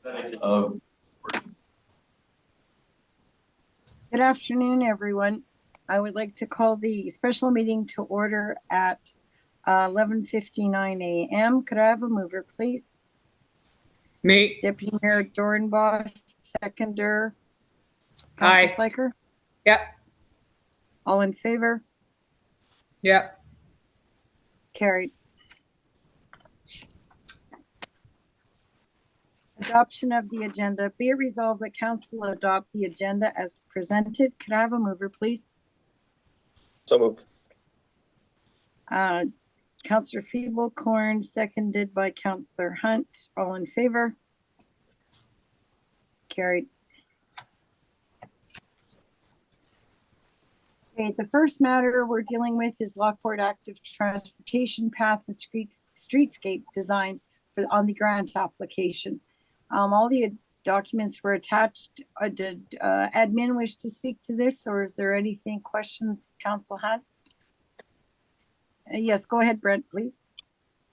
of Good afternoon, everyone. I would like to call the special meeting to order at 11:59 a.m. Could I have a mover, please? Me. Deputy Mayor Doornbos, seconder. Aye. Councilor Schleicher, Yep. all in favor? Yep. Carried. Adoption of the agenda. Be it resolved that council adopt the agenda as presented. Could I have a mover, please? so moved. Councilor Feeble-Corn, seconded by Councilor Hunt. All in favor? Carried. Okay, the first matter we're dealing with is Lockport Active Transportation Path and Streetscape Design on the grant application. All the documents were attached. Did admin wish to speak to this, or is there anything questions council has? Yes, go ahead, Brent, please.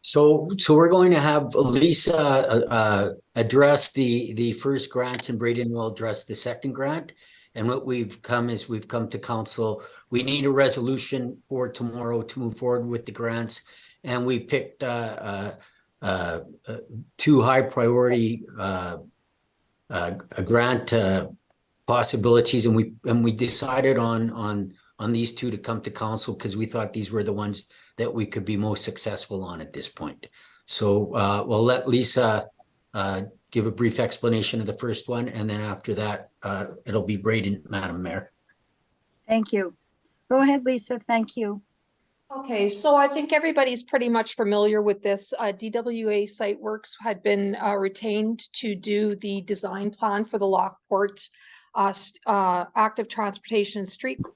So we're going to have Lisa address the first grant, and Braden will address the second grant. And what we've come to council. We need a resolution for tomorrow to move forward with the grants, and we picked two high priority grant possibilities, and we decided on these two to come to council because we thought these were the ones that we could be most successful on at this point. So we'll let Lisa give a brief explanation of the first one, and then after that, it'll be Braden, Madam Mayor. Thank you. Go ahead, Lisa. Thank you. Okay, so I think everybody's pretty much familiar with this. DWA Siteworks had been retained to do the design plan for the Lockport Active Transportation Streetscape.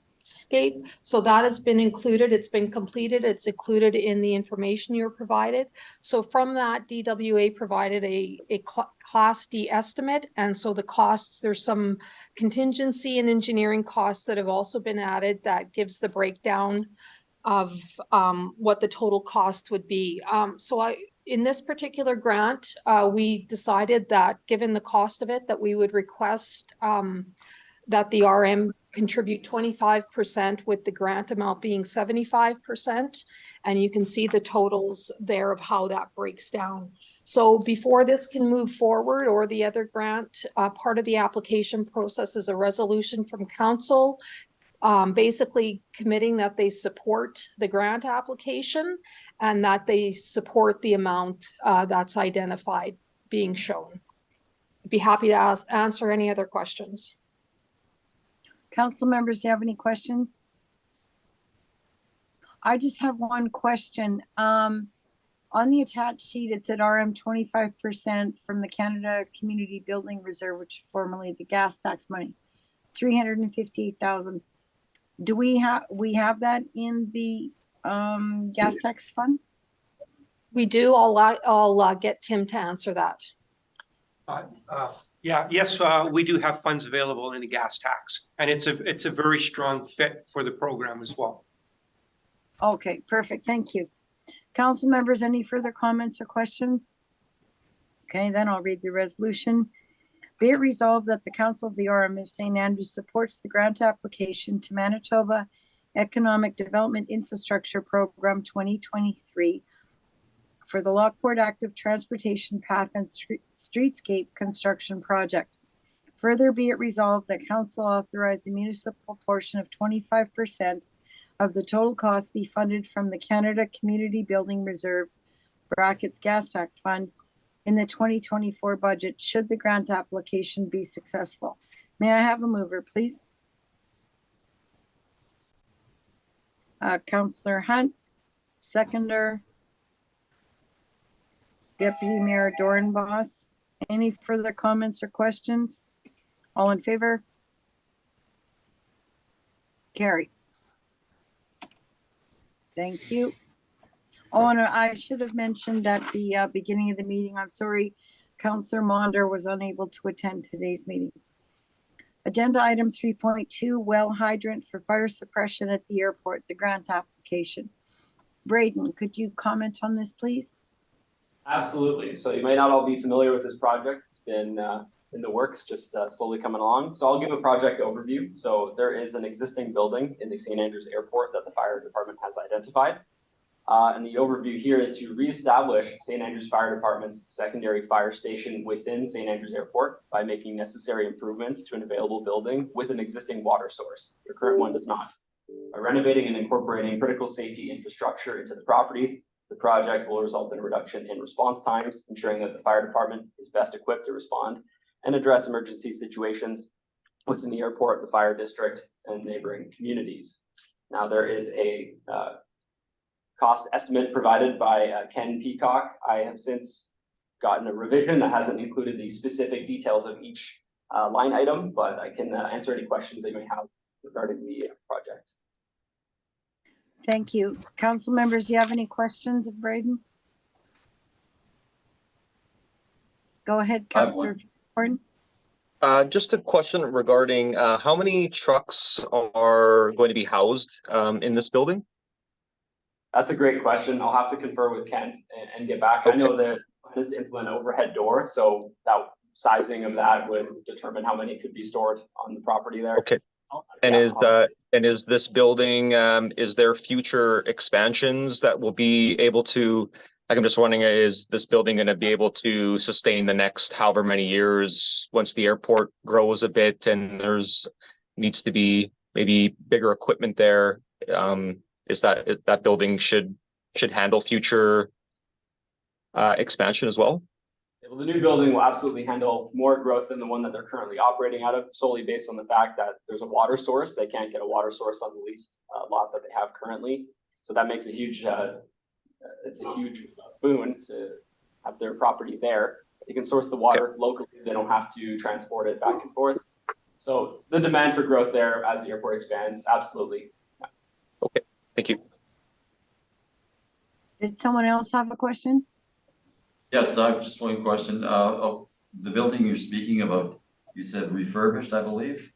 So that has been included. It's been completed. It's included in the information you're provided. So from that, DWA provided a Class D estimate. And so the costs, there's some contingency and engineering costs that have also been added that gives the breakdown of what the total cost would be. In this particular grant, we decided that given the cost of it, that we would request that the RM contribute 25% with the grant amount being 75%. And you can see the totals there of how that breaks down. So before this can move forward or the other grant, part of the application process is a resolution from council basically committing that they support the grant application and that they support the amount that's identified being shown. I'd be happy to answer any other questions. Council members, do you have any questions? I just have one question. On the attached sheet, it's at RM 25% from the Canada Community Building Reserve, which is formerly the gas tax money, 358,000. Do we have that in the gas tax fund? We do. I'll get Tim to answer that. Yes, we do have funds available in the gas tax, and it's a very strong fit for the program as well. Okay, perfect. Thank you. Council members, any further comments or questions? Okay, then I'll read the resolution. Be it resolved that the Council of the RM of St. Andrews supports the grant application to Manitoba Economic Development Infrastructure Program 2023 for the Lockport Active Transportation Path and Streetscape Construction Project. Further, be it resolved that Council authorize the municipal portion of 25% of the total cost be funded from the Canada Community Building Reserve (brackets gas tax fund) in the 2024 budget should the grant application be successful. May I have a mover, please? Councillor Hunt, seconder. Deputy Mayor Doornbos. Any further comments or questions? All in favor? Carried. Thank you. Oh, and I should have mentioned at the beginning of the meeting, I'm sorry, Councillor Maunder was unable to attend today's meeting. Agenda item 3.2, well hydrant for fire suppression at the airport, the grant application. Braden, could you comment on this, please? Absolutely. So you may not all be familiar with this project. It's been in the works, just slowly coming along. So I'll give a project overview. So there is an existing building in the St. Andrews Airport that the fire department has identified. And the overview here is to reestablish St. Andrews Fire Department's secondary fire station within St. Andrews Airport by making necessary improvements to an available building with an existing water source. Your current one does not. By renovating and incorporating critical safety infrastructure into the property, the project will result in a reduction in response times, ensuring that the fire department is best equipped to respond and address emergency situations within the airport, the fire district, and neighboring communities. Now, there is a cost estimate provided by Ken Peacock. I have since gotten a revision that hasn't included the specific details of each line item, but I can answer any questions they may have regarding the project. Thank you. Council members, do you have any questions of Braden? Go ahead, I have Councillor Gordon. Just a question regarding how many trucks are going to be housed in this building? That's a great question. I'll have to confer with Kent and get back. I know that plan is to implement an overhead door, so that sizing of that would determine how many could be stored on the property there. Okay. And is this building, is there future expansions that will be able to, like, I'm just wondering, is this building going to be able to sustain the next however many years once the airport grows a bit and there's needs to be maybe bigger equipment there? Is that building should handle future expansion as well? Well, the new building will absolutely handle more growth than the one that they're currently operating out of, solely based on the fact that there's a water source. They can't get a water source on the leased lot that they have currently. So that makes a huge, it's a huge boon to have their property there. They can source the water locally. They don't have to transport it back and forth. So the demand for growth there as the airport expands, absolutely. Okay, thank you. Did someone else have a question? Yes, I have just one question. Of the building you're speaking about, you said refurbished, I believe?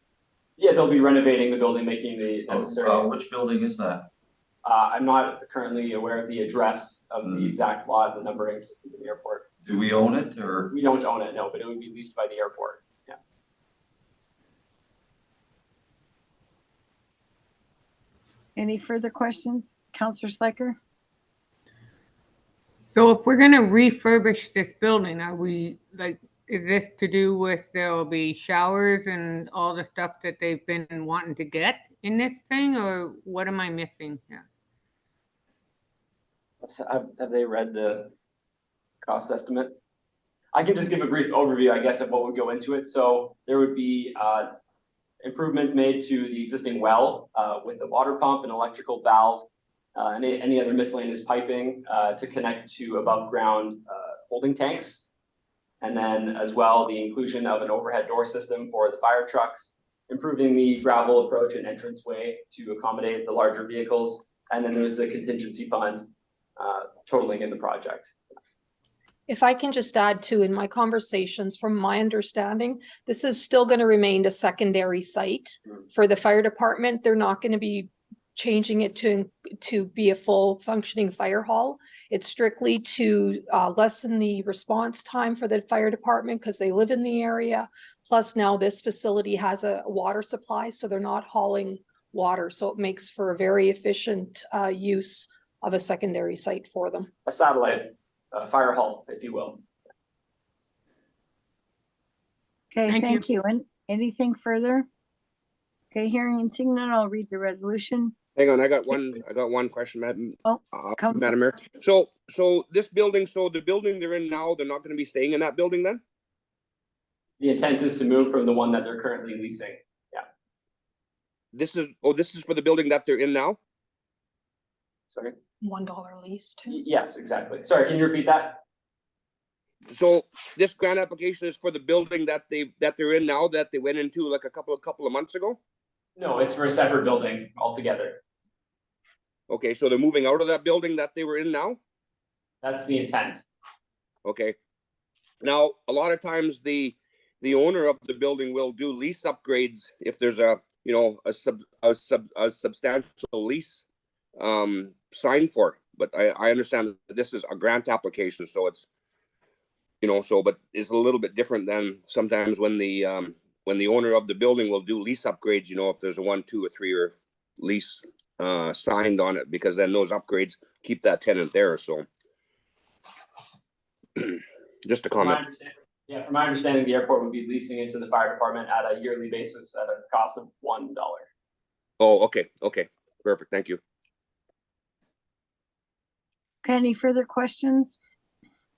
Yeah, they'll be renovating the building, making the necessary. Which building is that? I'm not currently aware of the address of the exact lot, the numbering system in the airport. Do we own it or? We don't own it, no, but it would be leased by the airport. Yeah. Any further questions? Councillor Slaker? So if we're gonna refurbish this building, are we, like, is this to do with there'll be showers and all the stuff that they've been wanting to get in this thing, or what am I missing here? So have they read the cost estimate? I can just give a brief overview, I guess, of what would go into it. So there would be improvements made to the existing well with a water pump, an electrical valve, and any other miscellaneous piping to connect to above ground holding tanks. And then as well, the inclusion of an overhead door system for the fire trucks, improving the gravel approach and entranceway to accommodate the larger vehicles. And then there's a contingency fund totaling in the project. If I can just add to, in my conversations, from my understanding, this is still going to remain a secondary site for the fire department. They're not going to be changing it to be a full functioning fire hall. It's strictly to lessen the response time for the fire department because they live in the area. Plus now this facility has a water supply, so they're not hauling water. So it makes for a very efficient use of a secondary site for them. A satellite fire hall, if you will. Okay, Thank thank you. And anything further? Okay, hearing and seeing none, I'll read the resolution. Hang on, I got one question, Madam Council. Madam Mayor. So this building, so the building they're in now, they're not gonna be staying in that building then? The intent is to move from the one that they're currently leasing. This is for the building that they're in now? Sorry. $1 lease too. Yes, exactly. Sorry, can you repeat that? So this grant application is for the building that they're in now, that they went into like a couple of months ago? No, it's for a separate building altogether. Okay, so they're moving out of that building that they were in now? That's the intent. Okay. Now, a lot of times the owner of the building will do lease upgrades if there's a substantial lease signed for. But I understand that this is a grant application, so it's You know, so, but it's a little bit different than sometimes when the owner of the building will do lease upgrades, you know, if there's a 1, 2, or 3-year lease signed on it, because then those upgrades keep that tenant there, so. Just a comment. Yeah, from my understanding, the airport would be leasing it to the fire department at a yearly basis at a cost of $1. Oh, okay, perfect, thank you. Okay, any further questions?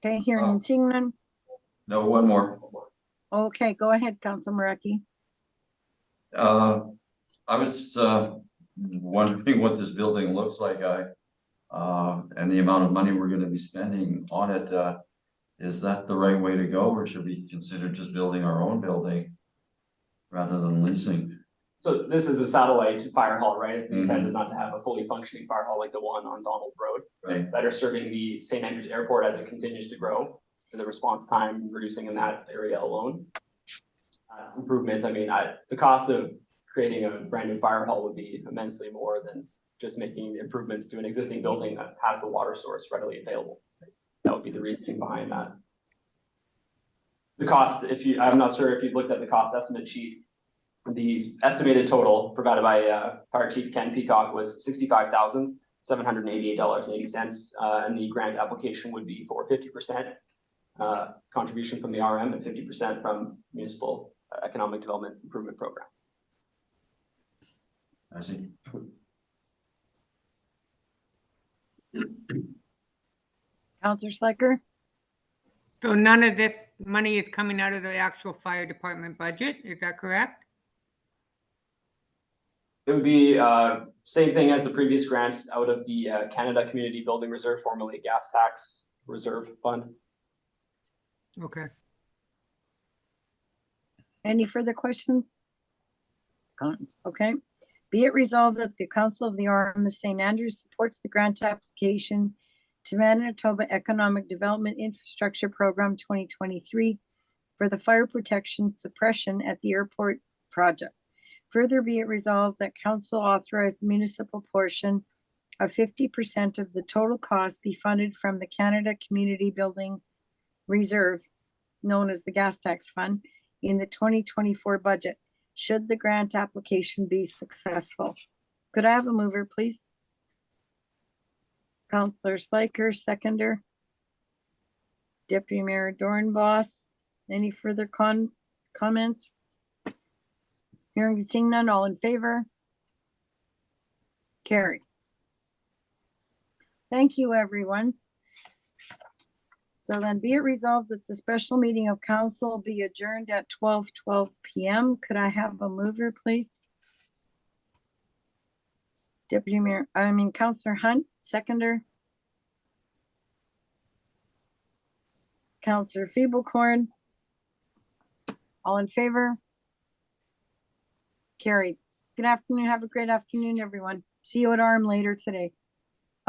Okay, hearing and seeing none. No, one more. Okay, go ahead, Council Maraki. I was wondering what this building looks like, and the amount of money we're gonna be spending on it. Is that the right way to go, or should we consider just building our own building rather than leasing? So this is a satellite fire hall, right? The intent is not to have a fully functioning fire hall like the one on Donald Road. Right. That are serving the St. Andrews Airport as it continues to grow, and the response time reducing in that area alone. Improvement, I mean, the cost of creating a brand new fire hall would be immensely more than just making improvements to an existing building that has the water source readily available. That would be the reasoning behind that. The cost, I'm not sure if you've looked at the cost estimate sheet. The estimated total provided by Fire Chief Ken Peacock was $65,788.80, and the grant application would be for 50% contribution from the RM and 50% from Municipal Economic Development Improvement Program. I see. Councillor Slaker? So none of this money is coming out of the actual fire department budget, is that correct? It would be same thing as the previous grants out of the Canada Community Building Reserve, formerly Gas Tax Reserve Fund. Okay. Any further questions? Comments? Okay. Be it resolved that the Council of the RM of St. Andrews supports the grant application to Manitoba Economic Development Infrastructure Program 2023 for the fire protection suppression at the airport project. Further be it resolved that Council authorize the municipal portion of 50% of the total cost be funded from the Canada Community Building Reserve, known as the Gas Tax Fund, in the 2024 budget, should the grant application be successful. Could I have a mover, please? Councillor Slaker, seconder. Deputy Mayor Doornbos, any further comments? Hearing and seeing none, all in favor? Carried. Thank you, everyone. So then be it resolved that the special meeting of council be adjourned at 12:12 p.m. Could I have a mover, please? Deputy Mayor, Councillor Hunt, seconder. Councillor Feeblecorn. All in favor? Carried. Good afternoon. Have a great afternoon, everyone. See you at RM later today.